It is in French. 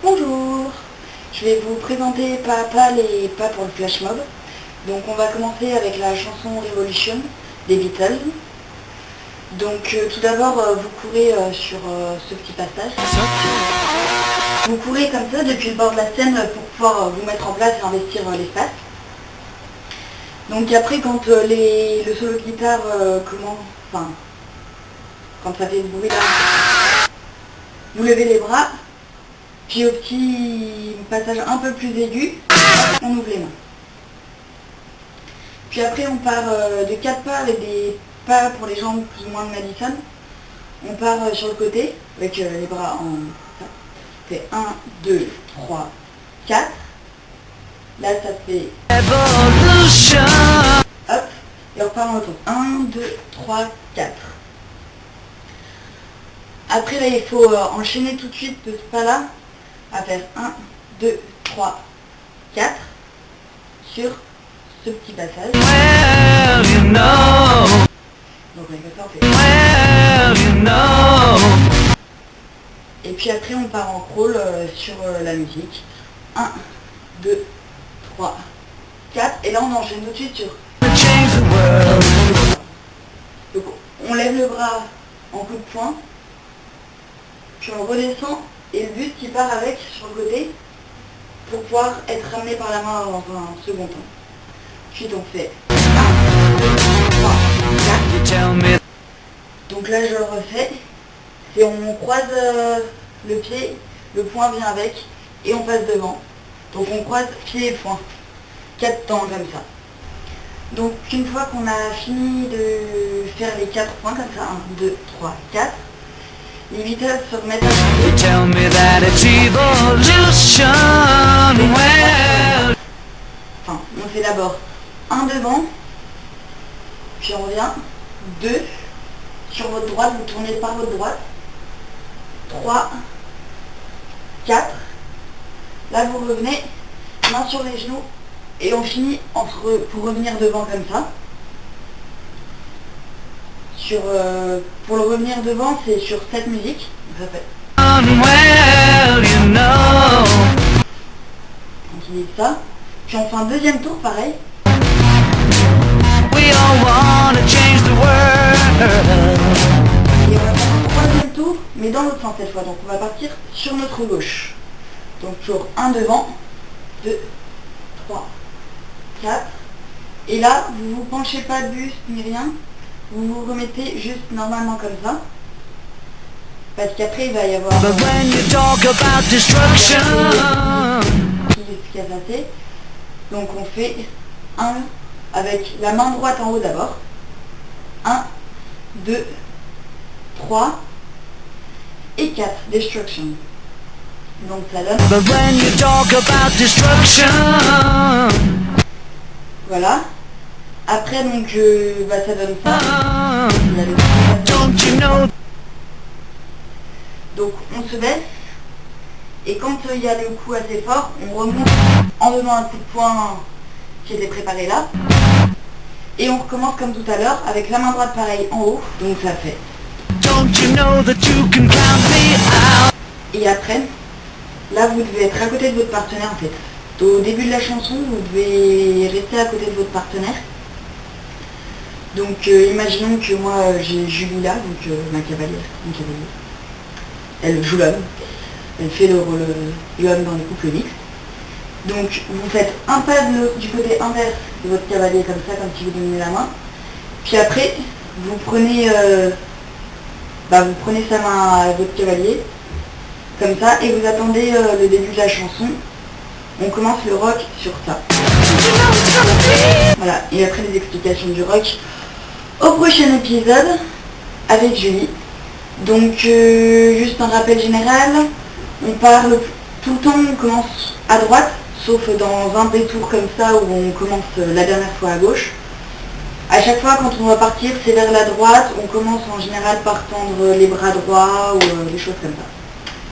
Bonjour, je vais vous présenter pas à pas les pas pour le flash mob. Donc on va commencer avec la chanson Revolution des Beatles. Donc tout d'abord vous courez sur ce petit passage. Vous courez comme ça depuis le bord de la scène pour pouvoir vous mettre en place et investir l'espace. Donc après quand le solo de guitare commence, enfin quand ça fait ce bruit là, vous levez les bras. Puis au petit passage un peu plus aigu, on ouvre les mains. Puis après on part de 4 pas avec des pas pour les jambes plus ou moins de Madison. On part sur le côté avec les bras en... ça. On fait 1, 2, 3, 4. Là ça fait... Hop, et on repart en retour. 1, 2, 3, 4. Après là il faut enchaîner tout de suite de ce pas là à faire 1, 2, 3, 4 sur ce petit passage. Donc on fait... Et puis après on part en crawl sur la musique. 1, 2, 3, 4. Et là on enchaîne tout de suite sur... Donc on lève le bras en coup de poing. Puis on redescend. Et le but qui part avec sur le côté pour pouvoir être ramené par la main dans un second temps. Ensuite on fait 1, 2, 3, 4. Donc là je le refais. Et on croise le pied, le poing vient avec et on passe devant. Donc on croise pied et poing. 4 temps comme ça. Donc une fois qu'on a fini de faire les 4 points comme ça, 1, 2, 3, 4. Les Beatles se remettent à chanter. Enfin, on fait d'abord un devant, puis on revient, 2, sur votre droite, vous tournez par votre droite, 3, 4, là vous revenez, main sur les genoux, et on finit pour revenir devant comme ça. Pour le revenir devant, c'est sur cette musique. Ça fait. On utilise ça. Puis on fait un deuxième tour, pareil. Et on va faire un troisième tour, mais dans l'autre sens cette fois. Donc on va partir sur notre gauche. Donc toujours un devant, 2, 3, 4. Et là, vous vous penchez pas de buste ni rien. Vous vous remettez juste normalement comme ça. Parce qu'après il va y avoir... ce qui a passé. Donc on fait 1 avec la main droite en haut d'abord. 1, 2, 3 et 4. Destruction. Donc ça donne... Voilà. Après donc ça donne ça. Donc on se baisse et quand il y a le coup assez fort, on remonte en donnant un coup de poing qui était préparé là. Et on recommence comme tout à l'heure avec la main droite pareil en haut. Donc ça fait. Et après, là vous devez être à côté de votre partenaire en fait. Au début de la chanson, vous devez rester à côté de votre partenaire. Donc imaginons que moi j'ai Julie là, donc ma cavalière. Elle joue l'homme, elle fait le rôle du homme dans les couples mixtes. Donc vous faites un pas du côté inverse de votre cavalier comme ça, comme si vous donniez la main. Puis après, vous prenez sa main à votre cavalier, comme ça, et vous attendez le début de la chanson. On commence le rock sur ça. Voilà, et après les explications du rock au prochain épisode avec Julie. Donc juste un rappel général, on parle tout le temps, on commence à droite, sauf dans un détour comme ça où on commence la dernière fois à gauche. À chaque fois quand on va partir c'est vers la droite, on commence en général par tendre les bras droits ou des choses comme ça.